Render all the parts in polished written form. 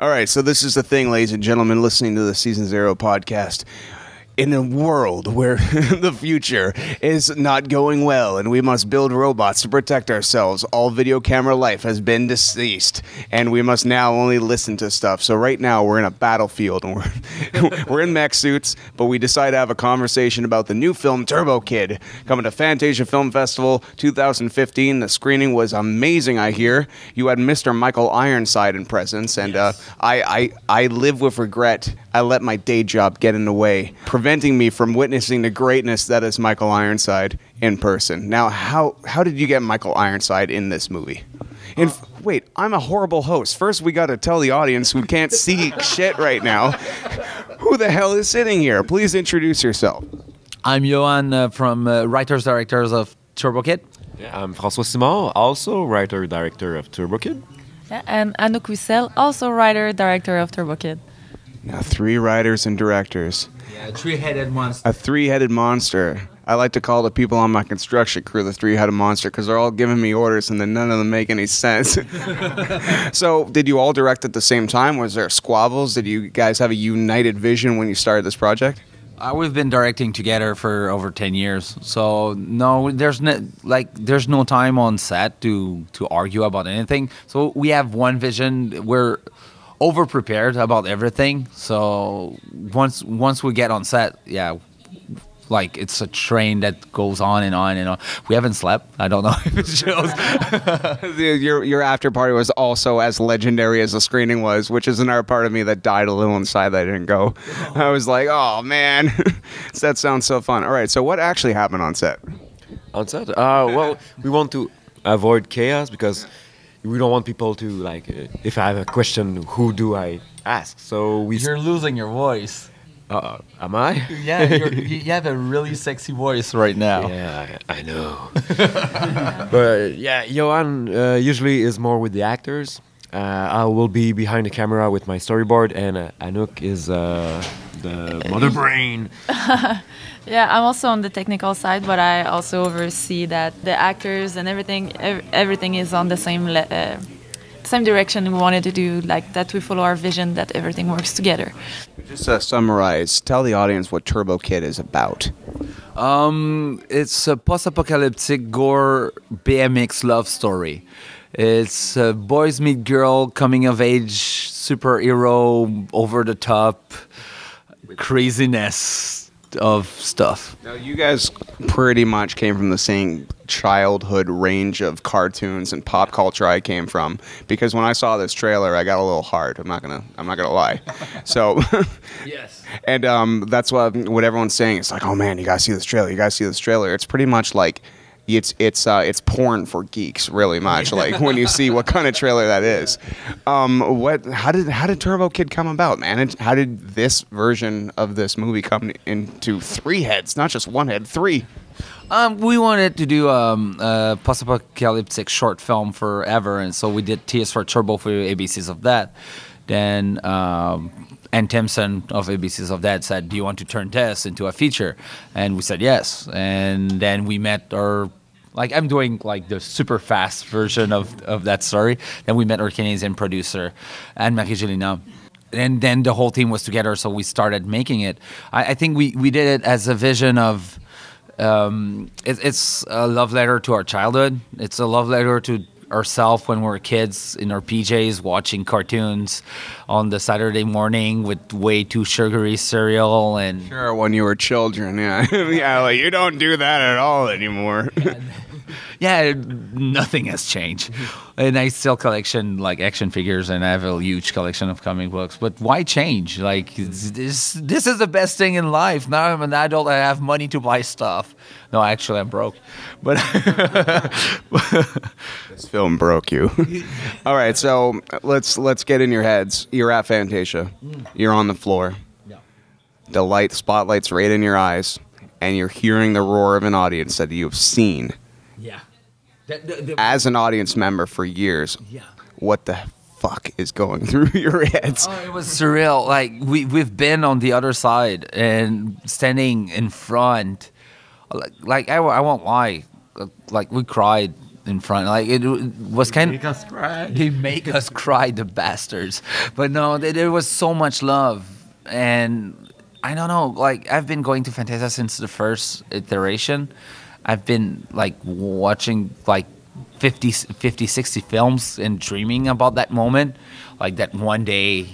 All right, so this is the thing, ladies and gentlemen, listening to the Season Zero podcast. In a world where the future is not going well and we must build robots to protect ourselves, all video camera life has been deceased, and we must now only listen to stuff. So right now we're in a battlefield, and we're in mech suits, but we decide to have a conversation about the new film Turbo Kid, coming to Fantasia Film Festival 2015. The screening was amazing, I hear. You had Mr. Michael Ironside in presence, and yes. I live with regret. I let my day job get in the way, preventing me from witnessing the greatness that is Michael Ironside in person. Now, how did you get Michael Ironside in this movie? Wait, I'm a horrible host. First, we got to tell the audience who can't see shit right now, who the hell is sitting here? Please introduce yourself. I'm Johan from Writers-Directors of Turbo Kid. Yeah, I'm François Simon, also writer-director of Turbo Kid. Yeah, and Anouk Wissel, also writer-director of Turbo Kid. Now, 3 writers and directors. Yeah, a 3-headed monster. A 3-headed monster. I like to call the people on my construction crew the 3-headed monster because they're all giving me orders and then none of them make any sense. So, did you all direct at the same time? Was there squabbles? Did you guys have a united vision when you started this project? We've been directing together for over 10 years, so no, there's no time on set to argue about anything. So we have one vision. We're over-prepared about everything, so once we get on set, yeah, like it's a train that goes on and on and on. We haven't slept. I don't know if it shows. Your after party was also as legendary as the screening was, which is another part of me that died a little inside that I didn't go. I was like, oh man, that sounds so fun. All right, so what actually happened on set? On set? Well, we want to avoid chaos because we don't want people to, like, if I have a question, who do I ask? So You're losing your voice. Am I? Yeah, you have a really sexy voice right now. Yeah, I know. But yeah, Johan usually is more with the actors. I will be behind the camera with my storyboard, and Anouk is the mother brain. Yeah, I'm also on the technical side, but I also oversee that the actors and everything is on the same direction we wanted to do, like that we follow our vision, that everything works together. Just summarize, tell the audience what Turbo Kid is about. It's a post-apocalyptic gore BMX love story. It's a boys meet girl, coming of age, superhero, over the top craziness of stuff. Now, you guys pretty much came from the same childhood range of cartoons and pop culture I came from, because when I saw this trailer, I got a little hard. I'm not gonna lie. So, yes. And that's what everyone's saying. It's like, oh man, you gotta see this trailer. You gotta see this trailer. It's pretty much like it's porn for geeks, really much. Like when you see what kind of trailer that is. How did Turbo Kid come about, man? And how did this version of this movie come into 3 heads, not just 1 head, 3? We wanted to do a post-apocalyptic short film forever, and so we did Tears for Turbo for ABCs of that. Then Ann Timpson of ABCs of that said, do you want to turn this into a feature? And we said yes. And then we met I'm doing like the super fast version of that story. Then we met our Canadian producer, Anne-Marie Gélina. And then the whole team was together, so we started making it. I think we did it as a vision of, it's a love letter to our childhood. It's a love letter to ourselves when we were kids in our PJs watching cartoons on the Saturday morning with way too sugary cereal. And sure, when you were children, yeah. Yeah, like you don't do that at all anymore. Yeah, nothing has changed. And I still collection like action figures, and I have a huge collection of comic books. But why change? Like this is the best thing in life. Now I'm an adult, I have money to buy stuff. No, actually I'm broke. But this film broke you. All right, so let's get in your heads. You're at Fantasia. You're on the floor. Yeah. The spotlight's right in your eyes, and you're hearing the roar of an audience that you've seen. Yeah. As an audience member for years, yeah. What the fuck is going through your heads? Oh, it was surreal. Like we've been on the other side and standing in front. Like I won't lie. Like we cried in front. Like was kind Make us cry. They make us cry, the bastards. But no, there was so much love, and I don't know. Like I've been going to Fantasia since the first iteration. I've been like watching like 50, 60 films and dreaming about that moment, like that one day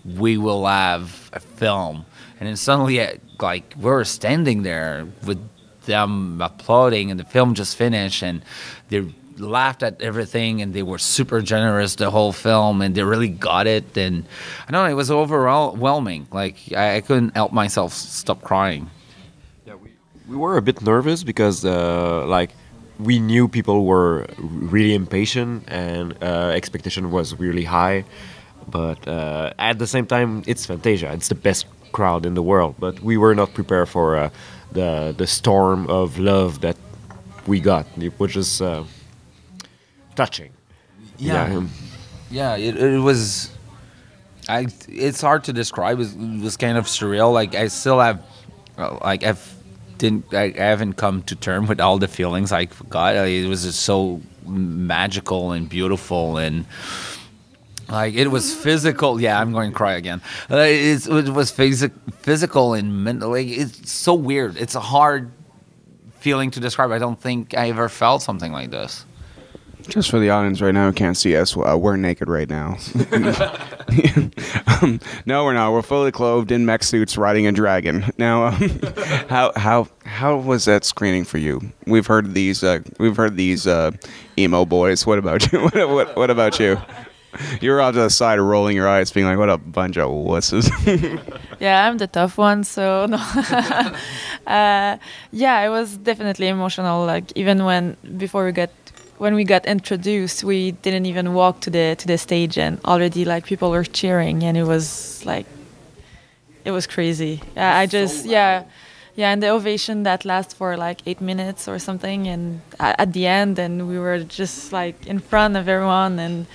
we will have a film, and then suddenly like we're standing there with them applauding, and the film just finished, and they laughed at everything, and they were super generous the whole film, and they really got it. And I don't know, it was overwhelming. Like I couldn't help myself stop crying. Yeah, we were a bit nervous because like we knew people were really impatient and expectation was really high, but at the same time it's Fantasia, it's the best crowd in the world, but we were not prepared for the storm of love that we got, which is touching. It was. It's hard to describe. It was kind of surreal. Like I still have, like I haven't come to terms with all the feelings I got. It was just so magical and beautiful, and like it was physical. Yeah, I'm going to cry again. It was physical and mental. Like, it's so weird. It's a hard feeling to describe. I don't think I ever felt something like this. Just for the audience right now who can't see us, we're naked right now. No, we're not. We're fully clothed in mech suits riding a dragon. Now, how was that screening for you? We've heard these emo boys. What about you? What about you? You're off to the side rolling your eyes, being like, what a bunch of wusses. Yeah, I'm the tough one, so no. Yeah, it was definitely emotional. Like even when we got introduced, we didn't even walk to the stage, and already like people were cheering, and it was crazy. And the ovation that lasts for like 8 minutes or something, and at the end, and we were just like in front of everyone, and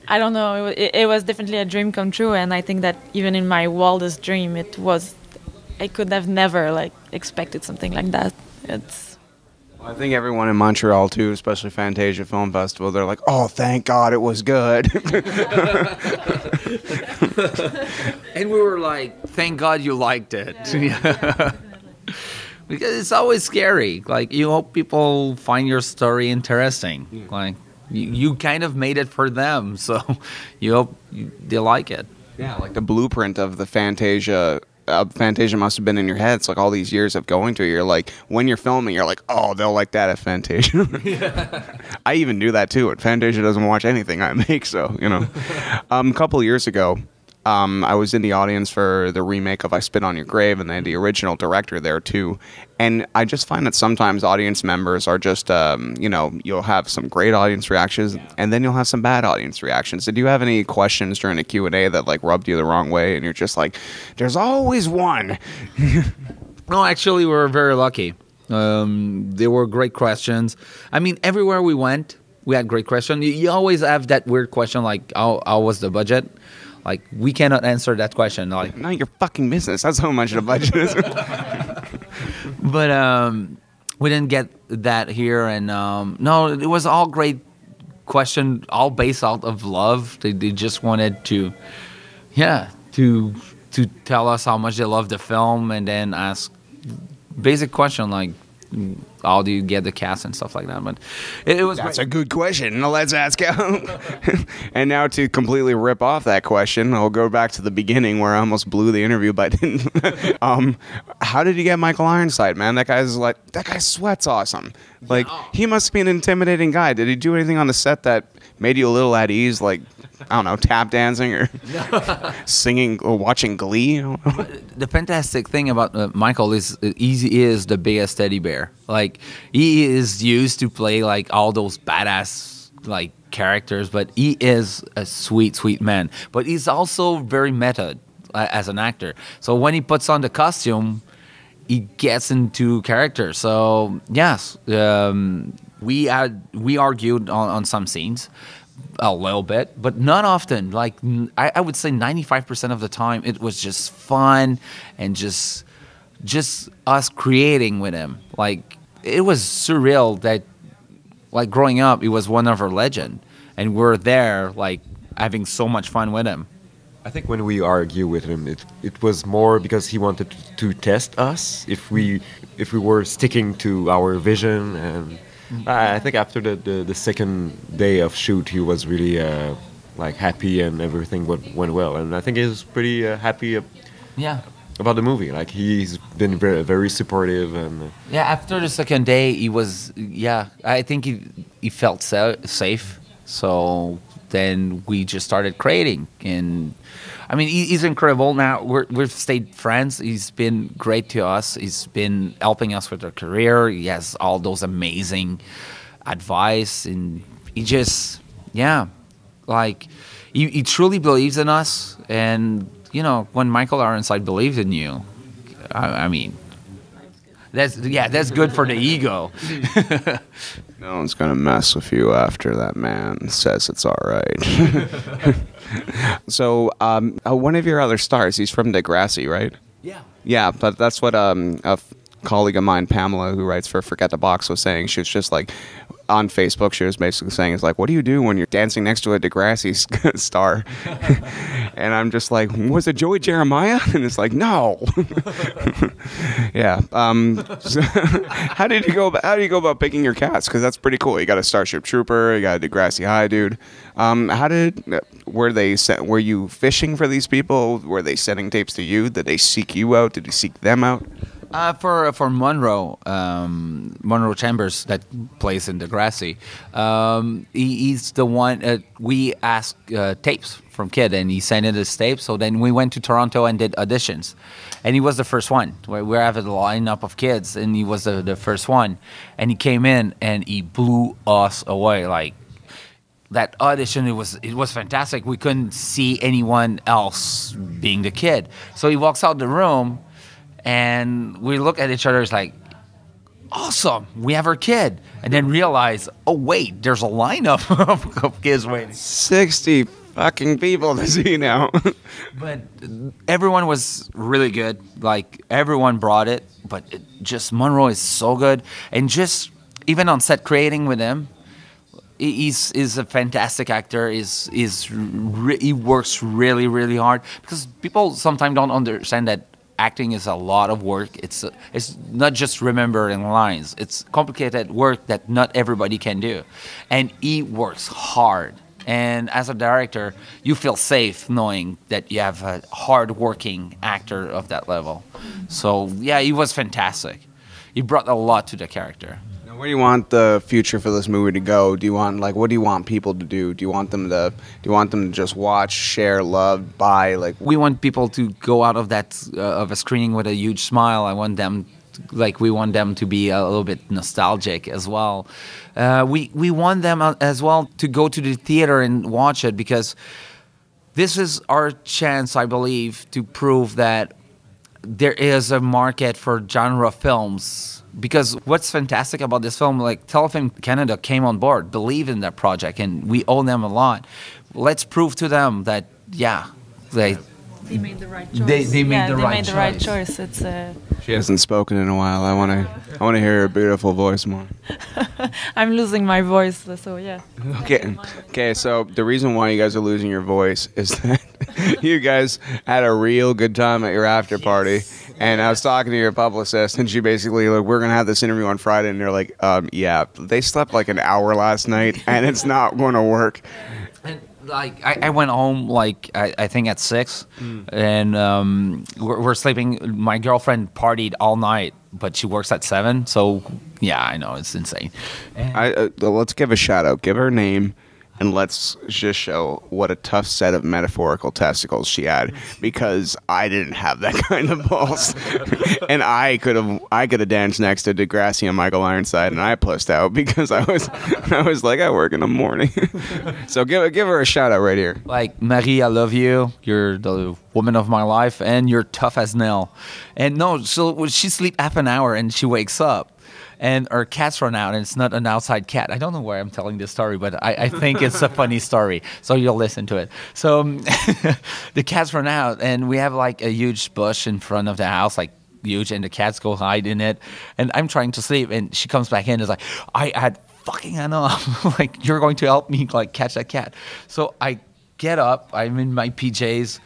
I don't know, it was definitely a dream come true, and I think that even in my wildest dream, I could have never like expected something like that. I think everyone in Montreal too, especially Fantasia Film Festival, they're like, "Oh, thank God it was good." And we were like, "Thank God you liked it." Yeah. Because it's always scary. Like you hope people find your story interesting. Yeah. Like you kind of made it for them, so you hope they like it. Yeah, like the blueprint of the Fantasia. Fantasia must have been in your head. It's like all these years of going to it. You're like, when you're filming, you're like, oh, they'll like that at Fantasia. Yeah. I even do that too. Fantasia doesn't watch anything I make, so, you know. A couple of years ago, I was in the audience for the remake of I Spit on Your Grave, and they had the original director there too. And I just find that sometimes audience members are just, you'll have some great audience reactions, and then you'll have some bad audience reactions. Did you have any questions during the Q&A that like rubbed you the wrong way, and you're just like, there's always one? No, actually, we were very lucky. There were great questions. I mean, everywhere we went, we had great questions. You always have that weird question like, how was the budget? Like, we cannot answer that question. Like, not your fucking business. That's how much the budget is. But we didn't get that here. And no, it was all great question, all based out of love. They just wanted to tell us how much they love the film, and then ask basic question like, how do you get the cast and stuff like that? But it was that's great. A good question. Now let's ask how. And now to completely rip off that question, I'll go back to the beginning where I almost blew the interview, but I didn't. How did you get Michael Ironside, man? That guy sweats awesome. Like, he must be an intimidating guy. Did he do anything on the set that made you a little at ease, like, I don't know, tap dancing or singing or watching Glee? The fantastic thing about Michael is he is the biggest teddy bear. Like, he is used to play like all those badass like characters, but he is a sweet, sweet man. But he's also very meta as an actor. So when he puts on the costume, he gets into character. So yes, we argued on some scenes a little bit, but not often. Like I would say 95% of the time, it was just fun and just us creating with him. Like, it was surreal that like growing up, he was one of our legend, and we're there like having so much fun with him. I think when we argue with him, it was more because he wanted to test us if we were sticking to our vision. And I think after the second day of shoot, he was really like happy and everything went well. And I think he was pretty happy Yeah. about the movie. Like he's been very, very supportive and. Yeah, after the second day, he was. Yeah, I think he felt safe. So then we just started creating, and I mean, he's incredible. Now we've stayed friends. He's been great to us. He's been helping us with our career. He has all those amazing advice, and he just, yeah, like he truly believes in us. And you know, when Michael Ironside believes in you, I mean, that's good for the ego. No one's gonna mess with you after that man says it's all right. So, one of your other stars, he's from Degrassi, right? Yeah. Yeah, but that's what colleague of mine, Pamela, who writes for Forget the Box, was saying. She was just like, on Facebook, she was basically saying, it's like, what do you do when you're dancing next to a Degrassi star? And I'm just like, was it Joey Jeremiah? And it's like, no. Yeah. So how do you go about picking your cast? Because that's pretty cool. You got a Starship Trooper, you got a Degrassi High dude. Were you fishing for these people? Were they sending tapes to you? Did they seek you out? Did you seek them out? For Monroe Chambers, that plays in Degrassi, he's the one, we asked tapes from kid, and he sent in his tapes. So then we went to Toronto and did auditions, and he was the first one. We have a lineup of kids, and he was the first one, and he came in and he blew us away. Like that audition, it was fantastic. We couldn't see anyone else being the kid. So he walks out the room, and we look at each other, it's like, awesome, we have our kid. And then realize, oh, wait, there's a lineup of kids waiting. 60 fucking people to see now. But everyone was really good. Like, everyone brought it. But just Monroe is so good. And just, even on set creating with him, he's a fantastic actor. He works really, really hard. Because people sometimes don't understand that acting is a lot of work. It's not just remembering lines. It's complicated work that not everybody can do. And he works hard. And as a director, you feel safe knowing that you have a hard-working actor of that level. So, yeah, he was fantastic. He brought a lot to the character. Now, where do you want the future for this movie to go? What do you want people to do? Do you want them to just watch, share, love, buy? Like, we want people to go out of that of a screening with a huge smile. We want them to be a little bit nostalgic as well. We want them as well to go to the theater and watch it, because this is our chance, I believe, to prove that there is a market for genre films. Because what's fantastic about this film, like Telefilm Canada came on board, believe in that project, and we owe them a lot. Let's prove to them that, yeah, they made the right choice. They made the right choice. It's she hasn't spoken in a while. I want to hear her beautiful voice more. I'm losing my voice, so yeah. Okay. So the reason why you guys are losing your voice is that you guys had a real good time at your after party. And I was talking to your publicist, and she basically, like, we're going to have this interview on Friday, and they're like, yeah, they slept like an hour last night, and it's not going to work. And, like, I went home, like, I think at 6, and we're sleeping. My girlfriend partied all night, but she works at 7, so, yeah, I know, it's insane. Let's give a shout-out. Give her name. And let's just show what a tough set of metaphorical testicles she had, because I didn't have that kind of balls. And I could have danced next to Degrassi and Michael Ironside, and I pussed out because I was like, I work in the morning. So give her a shout out right here. Like, Marie, I love you. You're the woman of my life, and you're tough as nail. And no, so she sleep half an hour and she wakes up. And our cats run out, and it's not an outside cat. I don't know why I'm telling this story, but I think it's a funny story, so you'll listen to it. So the cats run out, and we have like a huge bush in front of the house, like huge, and the cats go hide in it. And I'm trying to sleep, and she comes back in and is like, I had fucking Anna, like, you're going to help me, like, catch that cat. So I get up, I'm in my PJs,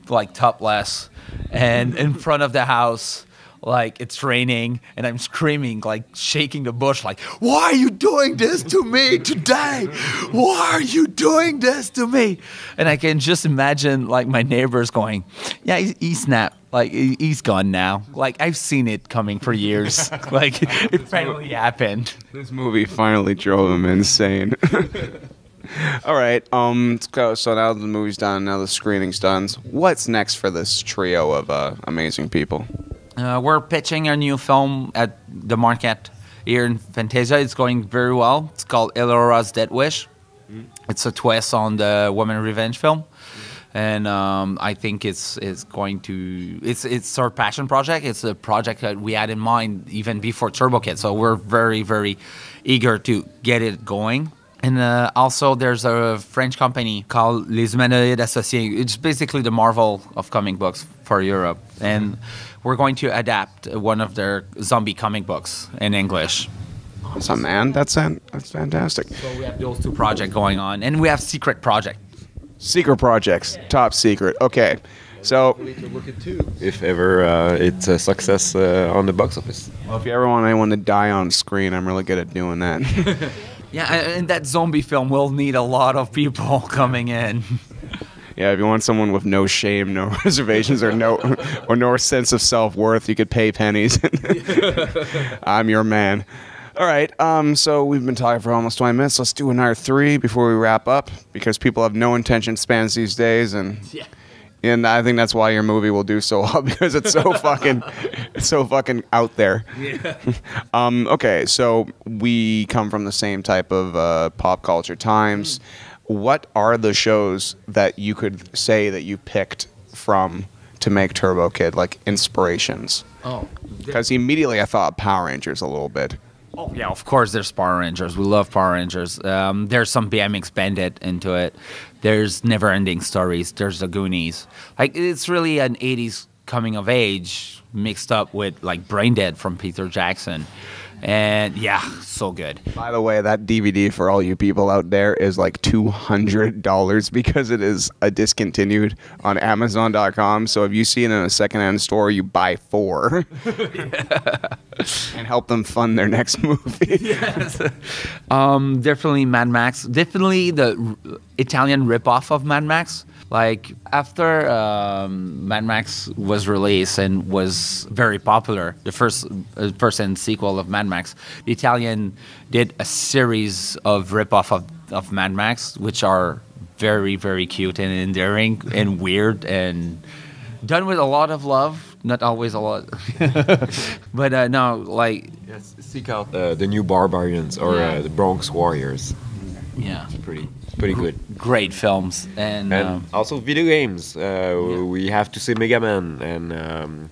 like, topless, and in front of the house, like, it's raining, and I'm screaming, like, shaking the bush, like, why are you doing this to me today? Why are you doing this to me? And I can just imagine, like, my neighbors going, yeah, he snapped. Like, he's gone now. Like, I've seen it coming for years. Like, it finally happened. This movie finally drove him insane. All right, let's go. So now the movie's done, now the screening's done. What's next for this trio of amazing people? We're pitching a new film at the market here in Fantasia. It's going very well. It's called Elora's Dead Wish. It's a twist on the woman revenge film. And I think it's going to it's our passion project. It's a project that we had in mind even before Turbo Kid. So we're very, very eager to get it going. And also there's a French company called Les Humanoïdes Associés. It's basically the Marvel of comic books for Europe. And we're going to adapt one of their zombie comic books in English. Awesome, man. That's fantastic. So we have those two projects going on. And we have secret project. Secret projects, top secret. Okay, so If ever it's a success on the box office. well, if you ever want anyone to die on screen, I'm really good at doing that. Yeah, and that zombie film will need a lot of people coming in. Yeah, if you want someone with no shame, no reservations, or no sense of self-worth, you could pay pennies. I'm your man. All right, so we've been talking for almost 20 minutes. Let's do another 3 before we wrap up, because people have no attention spans these days, and I think that's why your movie will do so well, because it's so fucking out there. Yeah. Okay, so we come from the same type of pop culture times. What are the shows that you could say that you picked from to make Turbo Kid, like inspirations? Oh, because immediately I thought Power Rangers a little bit. oh yeah, of course there's Power Rangers. We love Power Rangers. There's some BMX Bandit into it. There's Never Ending Stories. There's the Goonies. Like, it's really an 80s coming of age mixed up with like Brain Dead from Peter Jackson. And yeah, so good. By the way, that DVD for all you people out there is like $200 because it is discontinued on Amazon.com. So if you see it in a secondhand store, you buy 4 and help them fund their next movie. Yes. Definitely Mad Max. Definitely the Italian ripoff of Mad Max. Like, after Mad Max was released and was very popular, the first and sequel of Mad Max, the Italian did a series of ripoff of Mad Max, which are very, very cute and endearing and weird and done with a lot of love. Not always a lot. But no, like... Yes, seek out the new Barbarians or the Bronx Warriors. Yeah. It's pretty good. Great films. And also video games. We have to say Mega Man and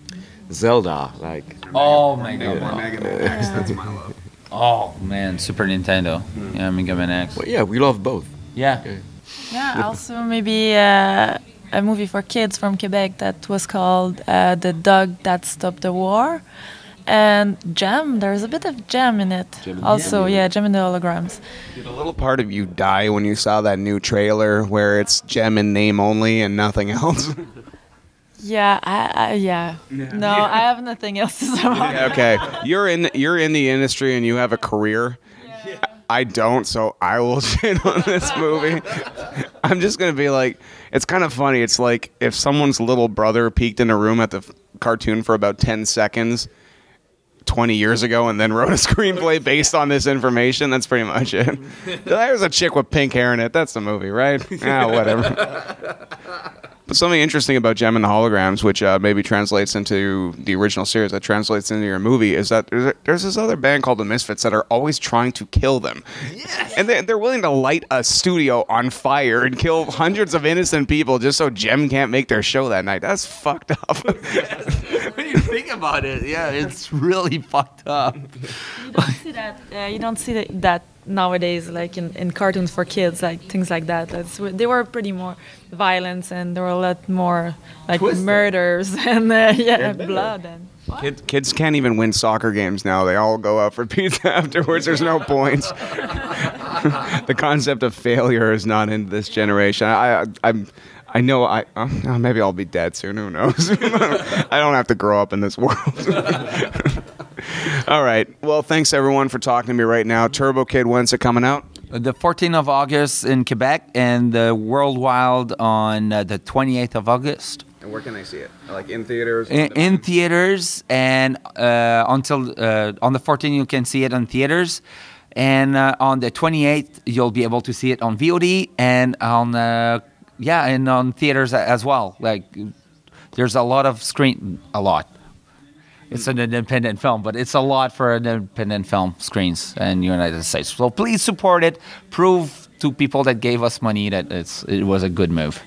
Zelda. Like, oh my god. Mega Man X, that's my love. Oh man, Super Nintendo. Yeah, Mega Man X. well, yeah, we love both. Yeah. Okay. Yeah, also maybe a movie for kids from Quebec that was called The Dog That Stopped the War. And Gem, there's a bit of Gem in it. Gem in the Holograms. Did a little part of you die when you saw that new trailer where it's Gem in name only and nothing else? Yeah, No, I have nothing else to say about it. Okay, you're in the industry and you have a career. Yeah. I don't, so I will shit on this movie. I'm just gonna be like, it's kind of funny. It's like if someone's little brother peeked in a room at the cartoon for about 10 seconds 20 years ago and then wrote a screenplay based on this information. That's pretty much it. There's a chick with pink hair in it. That's the movie, right? Whatever. But something interesting about Gem and the Holograms, which maybe translates into the original series, that translates into your movie, is that there's this other band called the Misfits that are always trying to kill them. Yes. And they're willing to light a studio on fire and kill hundreds of innocent people just so Gem can't make their show that night. That's fucked up. Yes. When you think about it, yeah, it's really fucked up. You don't see that. You don't see that nowadays, like in cartoons for kids, like things like that. They were pretty more violence, and there were a lot more like Twisted. murders and blood and. Kids can't even win soccer games now. They all go out for pizza afterwards. There's no points. The concept of failure is not in this generation. I know. Maybe I'll be dead soon. Who knows? I don't have to grow up in this world. All right. Well, thanks everyone for talking to me right now. Turbo Kid, when's it coming out? The 14th of August in Quebec, and the World Wild on the 28th of August. And where can I see it? Like in theaters? In theaters, and until on the 14th you can see it in theaters, and on the 28th you'll be able to see it on VOD and on and on theaters as well. Like there's a lot of It's an independent film, but it's a lot for independent film screens in the United States. So please support it. Prove to people that gave us money that it was a good move.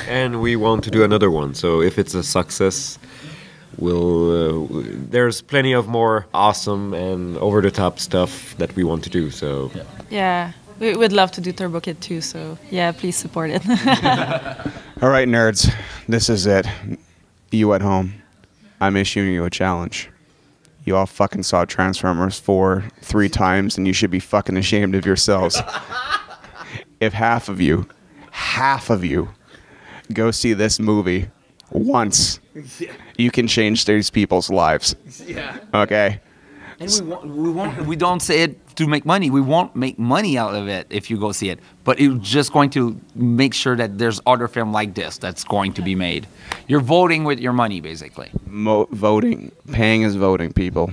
And we want to do another one. So if it's a success, there's plenty of more awesome and over-the-top stuff that we want to do. So Yeah, we would love to do Turbo Kid too. So yeah, please support it. All right, nerds. This is it. You at home, I'm issuing you a challenge. You all fucking saw Transformers 4 3 times, and you should be fucking ashamed of yourselves. If half of you go see this movie once, you can change these people's lives. Yeah. Okay? And we don't say it to make money. We won't make money out of it if you go see it. But it's just going to make sure that there's other film like this that's going to be made. You're voting with your money, basically. Voting. Paying is voting, people.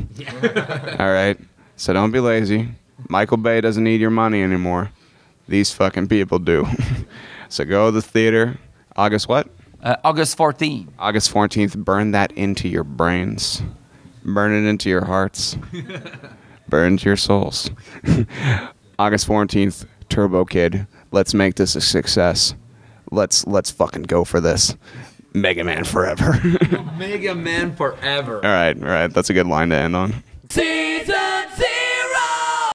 All right? So don't be lazy. Michael Bay doesn't need your money anymore. These fucking people do. So go to the theater. August what? August 14th. August 14th. Burn that into your brains. Burn it into your hearts. Burn into your souls. August 14th, Turbo Kid. Let's make this a success. Let's fucking go for this. Mega Man forever. Mega Man forever. All right. That's a good line to end on. Season 0!